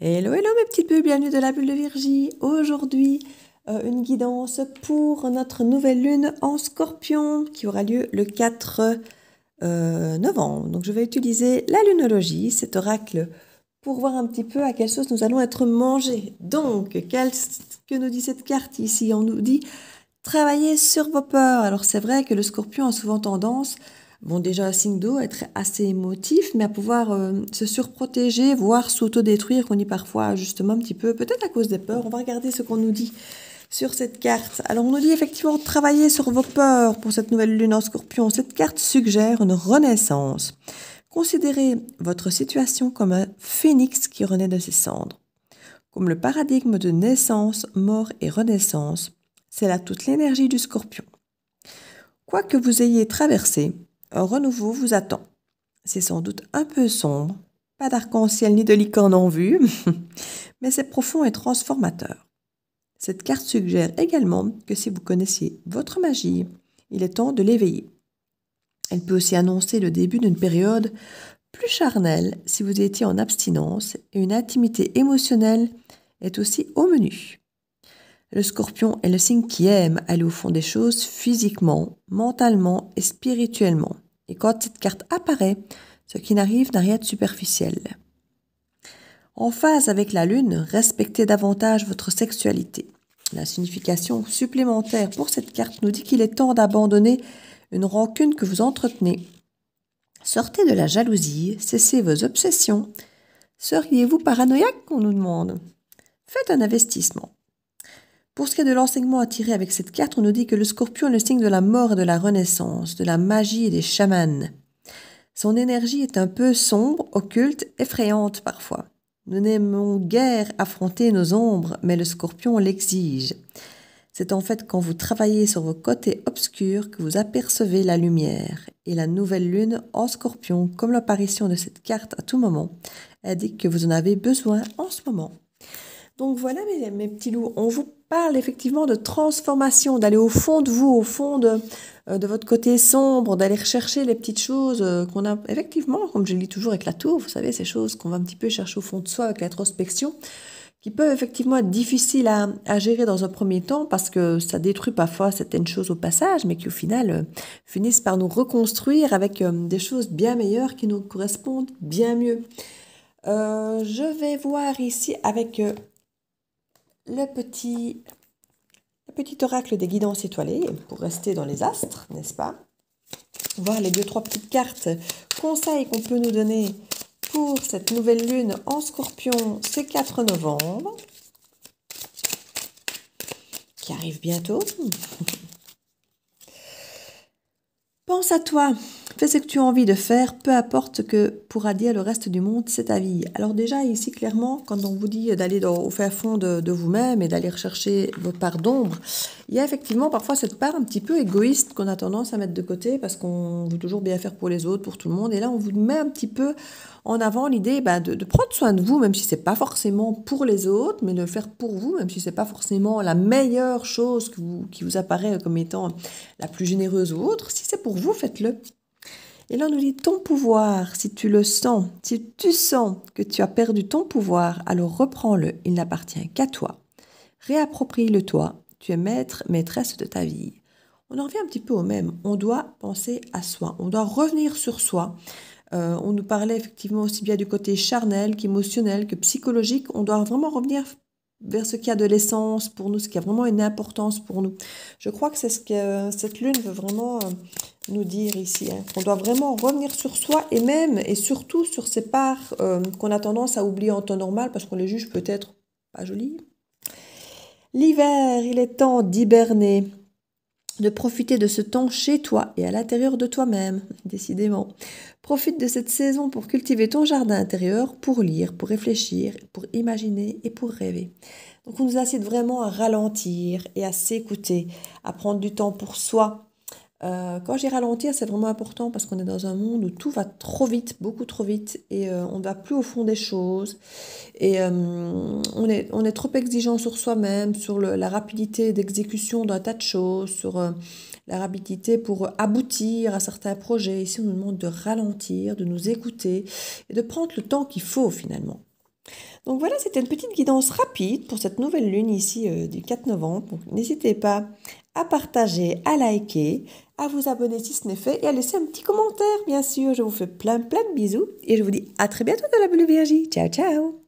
Hello, hello mes petites bulles, bienvenue de la bulle de Virgie. Aujourd'hui, une guidance pour notre nouvelle lune en Scorpion qui aura lieu le 4 novembre. Donc je vais utiliser la lunologie, cet oracle, pour voir un petit peu à quelle sauce nous allons être mangés. Donc, que nous dit cette carte ici? On nous dit travailler sur vos peurs. Alors c'est vrai que le Scorpion a souvent tendance, bon déjà signe d'eau, à être assez émotif, mais à pouvoir se surprotéger, voire s'autodétruire, qu'on dit parfois justement un petit peu, peut-être à cause des peurs. On va regarder ce qu'on nous dit sur cette carte. Alors on nous dit effectivement travailler sur vos peurs pour cette nouvelle lune en Scorpion. Cette carte suggère une renaissance. Considérez votre situation comme un phénix qui renaît de ses cendres. Comme le paradigme de naissance, mort et renaissance, c'est là toute l'énergie du Scorpion. Quoi que vous ayez traversé, un renouveau vous attend. C'est sans doute un peu sombre, pas d'arc-en-ciel ni de licorne en vue, mais c'est profond et transformateur. Cette carte suggère également que si vous connaissiez votre magie, il est temps de l'éveiller. Elle peut aussi annoncer le début d'une période plus charnelle si vous étiez en abstinence et une intimité émotionnelle est aussi au menu. Le Scorpion est le signe qui aime aller au fond des choses physiquement, mentalement et spirituellement. Et quand cette carte apparaît, ce qui n'arrive n'a rien de superficiel. En phase avec la Lune, respectez davantage votre sexualité. La signification supplémentaire pour cette carte nous dit qu'il est temps d'abandonner une rancune que vous entretenez. Sortez de la jalousie, cessez vos obsessions. Seriez-vous paranoïaque, qu'on nous demande? Faites un investissement. Pour ce qui est de l'enseignement à tirer avec cette carte, on nous dit que le Scorpion est le signe de la mort et de la renaissance, de la magie et des chamans. Son énergie est un peu sombre, occulte, effrayante parfois. Nous n'aimons guère affronter nos ombres, mais le Scorpion l'exige. C'est en fait quand vous travaillez sur vos côtés obscurs que vous apercevez la lumière. Et la nouvelle lune en Scorpion, comme l'apparition de cette carte à tout moment, indique que vous en avez besoin en ce moment. Donc voilà mes petits loups, on vous parle effectivement de transformation, d'aller au fond de vous, au fond de votre côté sombre, d'aller rechercher les petites choses qu'on a effectivement, comme je le dis toujours avec la tour, vous savez, ces choses qu'on va un petit peu chercher au fond de soi avec l'introspection, qui peuvent effectivement être difficiles à gérer dans un premier temps parce que ça détruit parfois certaines choses au passage, mais qui au final finissent par nous reconstruire avec des choses bien meilleures qui nous correspondent bien mieux. Je vais voir ici avec le petit oracle des guidances étoilées, pour rester dans les astres, n'est-ce pas? Voir les 2-3 petites cartes, conseils qu'on peut nous donner pour cette nouvelle lune en Scorpion, ce 4 novembre, qui arrive bientôt. Pense à toi, fais ce que tu as envie de faire, peu importe ce que pourra dire le reste du monde, c'est ta vie. Alors déjà ici clairement, quand on vous dit d'aller au fin fond de vous-même et d'aller rechercher vos parts d'ombre, il y a effectivement parfois cette part un petit peu égoïste qu'on a tendance à mettre de côté parce qu'on veut toujours bien faire pour les autres, pour tout le monde. Et là on vous met un petit peu en avant l'idée de prendre soin de vous, même si c'est pas forcément pour les autres, mais de le faire pour vous, même si c'est pas forcément la meilleure chose qui vous apparaît comme étant la plus généreuse ou autre. Si c'est pour vous, faites-le. Et là, on nous dit ton pouvoir, si tu le sens, si tu sens que tu as perdu ton pouvoir, alors reprends-le, il n'appartient qu'à toi. Réapproprie-le toi, tu es maître, maîtresse de ta vie. On en revient un petit peu au même, on doit penser à soi, on doit revenir sur soi. On nous parlait effectivement aussi bien du côté charnel qu'émotionnel, que psychologique. On doit vraiment revenir vers ce qui a de l'essence pour nous, ce qui a vraiment une importance pour nous. Je crois que c'est ce que cette lune veut vraiment nous dire ici. On doit vraiment revenir sur soi et même et surtout sur ces parts qu'on a tendance à oublier en temps normal parce qu'on les juge peut-être pas jolies. L'hiver, il est temps d'hiberner, de profiter de ce temps chez toi et à l'intérieur de toi-même, décidément. Profite de cette saison pour cultiver ton jardin intérieur, pour lire, pour réfléchir, pour imaginer et pour rêver. Donc on nous incite vraiment à ralentir et à s'écouter, à prendre du temps pour soi. Quand j'ai ralentir, c'est vraiment important parce qu'on est dans un monde où tout va trop vite, beaucoup trop vite, et on ne va plus au fond des choses. Et on est trop exigeant sur soi-même, sur la rapidité d'exécution d'un tas de choses, sur la rapidité pour aboutir à certains projets. Ici, on nous demande de ralentir, de nous écouter et de prendre le temps qu'il faut finalement. Donc voilà, c'était une petite guidance rapide pour cette nouvelle lune ici du 4 novembre. Donc n'hésitez pas à partager, à liker, à vous abonner si ce n'est fait et à laisser un petit commentaire, bien sûr. Je vous fais plein de bisous et je vous dis à très bientôt dans la Bulle Viergie. Ciao, ciao!